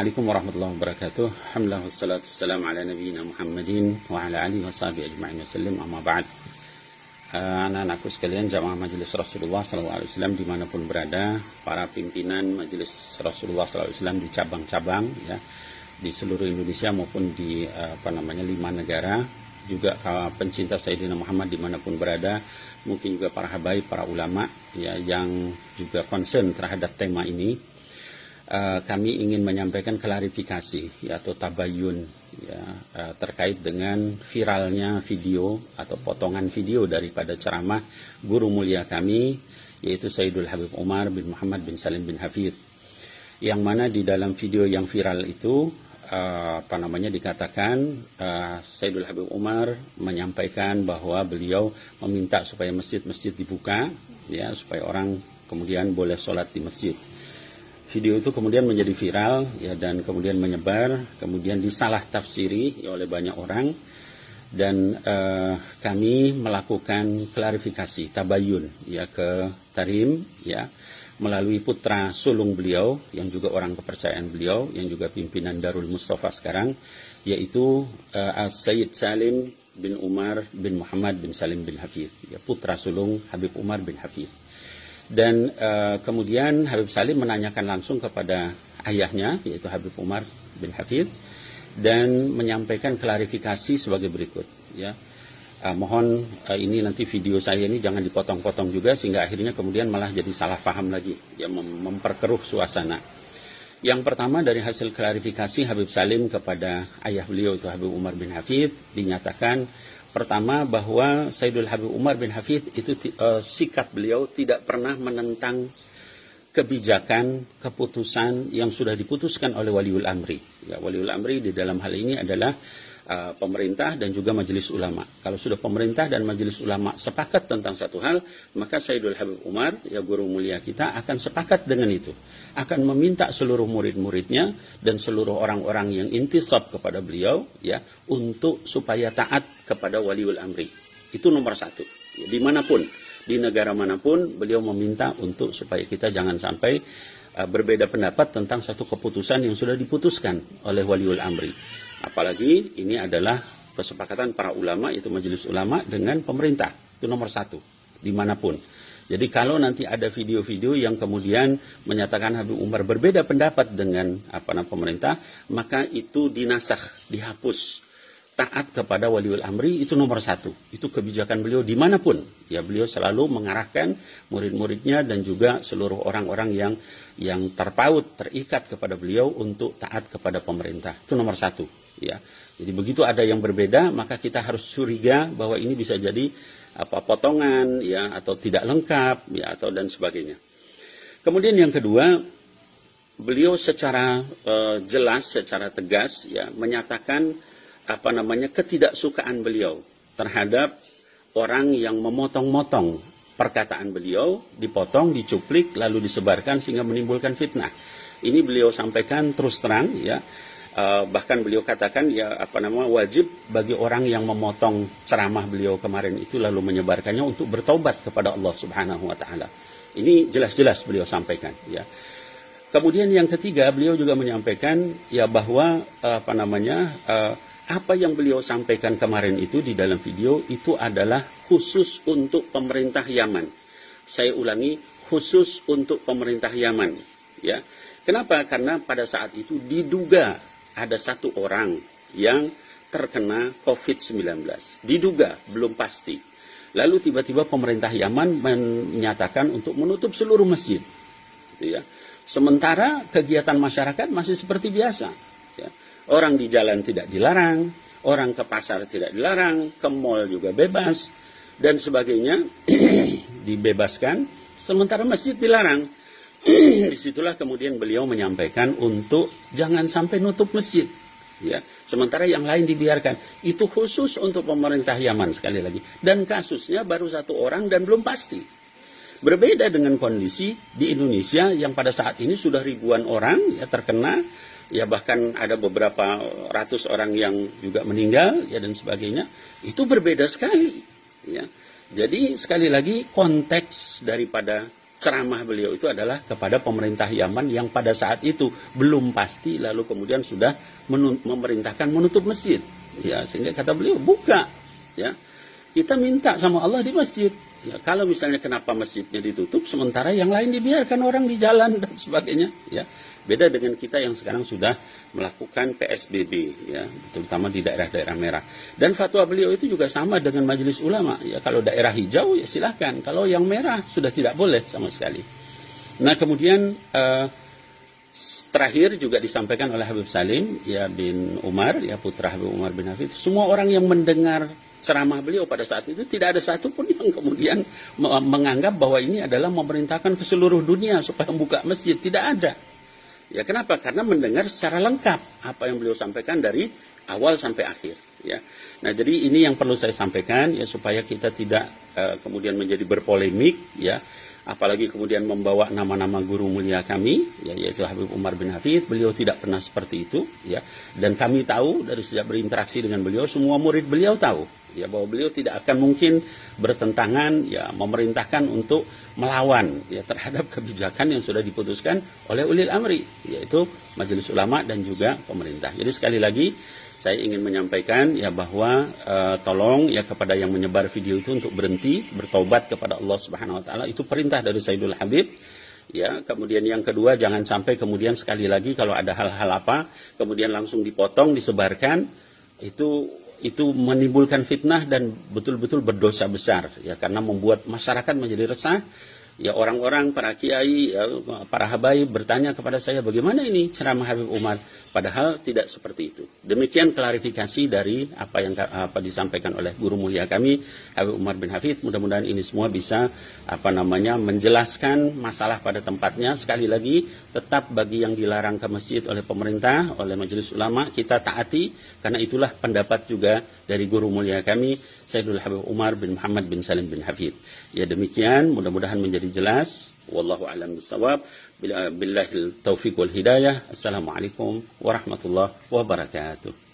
Assalamualaikum warahmatullahi wabarakatuh. Alhamdulillah wassalatu wassalamu ala nabiyyina Muhammadin wa ala alihi washabihi ajma'in wasallim, amma ba'd. Anak-anakku sekalian, jamaah majelis Rasulullah SAW dimanapun berada, para pimpinan majelis Rasulullah SAW di cabang-cabang ya, di seluruh Indonesia maupun di 5 negara, juga pencinta Sayyidina Muhammad dimanapun berada, mungkin juga para habaib, para ulama ya, yang juga concern terhadap tema ini. Kami ingin menyampaikan klarifikasi ya, atau tabayun ya, terkait dengan viralnya video atau potongan video daripada ceramah guru mulia kami, yaitu Sayyidul Habib Umar bin Muhammad bin Salim bin Hafidh, yang mana di dalam video yang viral itu dikatakan Sayyidul Habib Umar menyampaikan bahwa beliau meminta supaya masjid-masjid dibuka ya, supaya orang kemudian boleh sholat di masjid. Video itu kemudian menjadi viral ya, dan kemudian menyebar, kemudian disalah tafsiri ya, oleh banyak orang, dan kami melakukan klarifikasi tabayun ya ke Tarim ya, melalui putra sulung beliau yang juga orang kepercayaan beliau, yang juga pimpinan Darul Mustafa sekarang, yaitu Sayyid Salim bin Umar bin Muhammad bin Salim bin Hafidh ya, putra sulung Habib Umar bin Hafidh. Dan kemudian Habib Salim menanyakan langsung kepada ayahnya, yaitu Habib Umar bin Hafidh, dan menyampaikan klarifikasi sebagai berikut ya. Mohon ini nanti video saya ini jangan dipotong-potong juga, sehingga akhirnya kemudian malah jadi salah paham lagi ya, memperkeruh suasana. Yang pertama, dari hasil klarifikasi Habib Salim kepada ayah beliau, itu Habib Umar bin Hafidh, dinyatakan pertama bahwa Sayyidul Habib Umar bin Hafidh itu sikap beliau tidak pernah menentang kebijakan, keputusan yang sudah diputuskan oleh Waliul Amri. Ya, Waliul Amri di dalam hal ini adalah pemerintah dan juga majelis ulama. Kalau sudah pemerintah dan majelis ulama sepakat tentang satu hal, maka Sayyidul Habib Umar, ya guru mulia kita, akan sepakat dengan itu. Akan meminta seluruh murid-muridnya dan seluruh orang-orang yang intisab kepada beliau ya, untuk supaya taat kepada Waliul Amri. Itu nomor satu. Ya, dimanapun, di negara manapun, beliau meminta untuk supaya kita jangan sampai berbeda pendapat tentang satu keputusan yang sudah diputuskan oleh Waliul Amri. Apalagi ini adalah kesepakatan para ulama, itu majelis ulama dengan pemerintah. Itu nomor satu, dimanapun. Jadi kalau nanti ada video-video yang kemudian menyatakan Habib Umar berbeda pendapat dengan pemerintah, maka itu dinasakh, dihapus. Taat kepada Waliul Amri itu nomor satu. Itu kebijakan beliau dimanapun. Ya, beliau selalu mengarahkan murid-muridnya dan juga seluruh orang-orang yang terpaut, terikat kepada beliau untuk taat kepada pemerintah. Itu nomor satu. Ya, jadi begitu ada yang berbeda, maka kita harus curiga bahwa ini bisa jadi potongan ya, atau tidak lengkap ya, atau dan sebagainya. Kemudian yang kedua, beliau secara jelas, secara tegas ya, menyatakan ketidaksukaan beliau terhadap orang yang memotong-motong perkataan beliau, dipotong, dicuplik, lalu disebarkan sehingga menimbulkan fitnah. Ini beliau sampaikan terus terang ya. Bahkan beliau katakan ya wajib bagi orang yang memotong ceramah beliau kemarin itu lalu menyebarkannya untuk bertaubat kepada Allah Subhanahu wa taala. Ini jelas-jelas beliau sampaikan ya. Kemudian yang ketiga, beliau juga menyampaikan ya bahwa apa yang beliau sampaikan kemarin itu di dalam video itu adalah khusus untuk pemerintah Yaman. Saya ulangi, khusus untuk pemerintah Yaman ya. Kenapa? Karena pada saat itu diduga ada satu orang yang terkena COVID-19. Diduga, belum pasti. Lalu tiba-tiba pemerintah Yaman menyatakan untuk menutup seluruh masjid. Gitu ya. Sementara kegiatan masyarakat masih seperti biasa. Ya. Orang di jalan tidak dilarang, orang ke pasar tidak dilarang, ke mal juga bebas, dan sebagainya dibebaskan, sementara masjid dilarang. Disitulah kemudian beliau menyampaikan untuk jangan sampai nutup masjid. Ya, sementara yang lain dibiarkan. Itu khusus untuk pemerintah Yaman sekali lagi. Dan kasusnya baru satu orang dan belum pasti. Berbeda dengan kondisi di Indonesia yang pada saat ini sudah ribuan orang ya terkena, ya bahkan ada beberapa ratus orang yang juga meninggal ya dan sebagainya. Itu berbeda sekali. Ya, jadi sekali lagi konteks daripada ceramah beliau itu adalah kepada pemerintah Yaman yang pada saat itu belum pasti, lalu kemudian sudah memerintahkan menutup masjid. Ya, sehingga kata beliau, buka. Ya, kita minta sama Allah di masjid. Ya, kalau misalnya kenapa masjidnya ditutup, sementara yang lain dibiarkan orang di jalan dan sebagainya. Ya, beda dengan kita yang sekarang sudah melakukan PSBB, ya, terutama di daerah-daerah merah. Dan fatwa beliau itu juga sama dengan majelis ulama. Ya, kalau daerah hijau ya silahkan, kalau yang merah sudah tidak boleh sama sekali. Nah, kemudian terakhir juga disampaikan oleh Habib Salim ya bin Umar, ya putra Habib Umar bin Hafid. Semua orang yang mendengar ceramah beliau pada saat itu tidak ada satupun yang kemudian menganggap bahwa ini adalah memerintahkan ke seluruh dunia supaya membuka masjid. Tidak ada. Ya, kenapa? Karena mendengar secara lengkap apa yang beliau sampaikan dari awal sampai akhir. Ya. Nah, jadi ini yang perlu saya sampaikan ya, supaya kita tidak kemudian menjadi berpolemik, ya. Apalagi kemudian membawa nama-nama guru mulia kami, ya, yaitu Habib Umar bin Hafid. Beliau tidak pernah seperti itu, ya. Dan kami tahu dari sejak berinteraksi dengan beliau, semua murid beliau tahu, ya, bahwa beliau tidak akan mungkin bertentangan, ya, memerintahkan untuk melawan, ya, terhadap kebijakan yang sudah diputuskan oleh ulil amri, yaitu majelis ulama dan juga pemerintah. Jadi sekali lagi saya ingin menyampaikan ya bahwa tolong ya kepada yang menyebar video itu untuk berhenti, bertobat kepada Allah Subhanahu wa taala. Itu perintah dari Sayyidul Habib. Ya, kemudian yang kedua, jangan sampai kemudian sekali lagi kalau ada hal-hal apa kemudian langsung dipotong, disebarkan, itu menimbulkan fitnah dan betul-betul berdosa besar, ya, karena membuat masyarakat menjadi resah. Ya, orang-orang, para kiai, ya, para habaib bertanya kepada saya, bagaimana ini ceramah Habib Umar? Padahal tidak seperti itu. Demikian klarifikasi dari apa yang disampaikan oleh guru mulia kami, Habib Umar bin Hafid. Mudah-mudahan ini semua bisa menjelaskan masalah pada tempatnya. Sekali lagi, tetap bagi yang dilarang ke masjid oleh pemerintah, oleh majelis ulama, kita taati, karena itulah pendapat juga dari guru mulia kami, Sayyidul Habib Umar bin Muhammad bin Salim bin Hafid. Ya, demikian, mudah-mudahan menjadi jelas. Wallahu a'lam bishawab. Billahil taufiq wal hidayah. Assalamualaikum warahmatullahi wabarakatuh.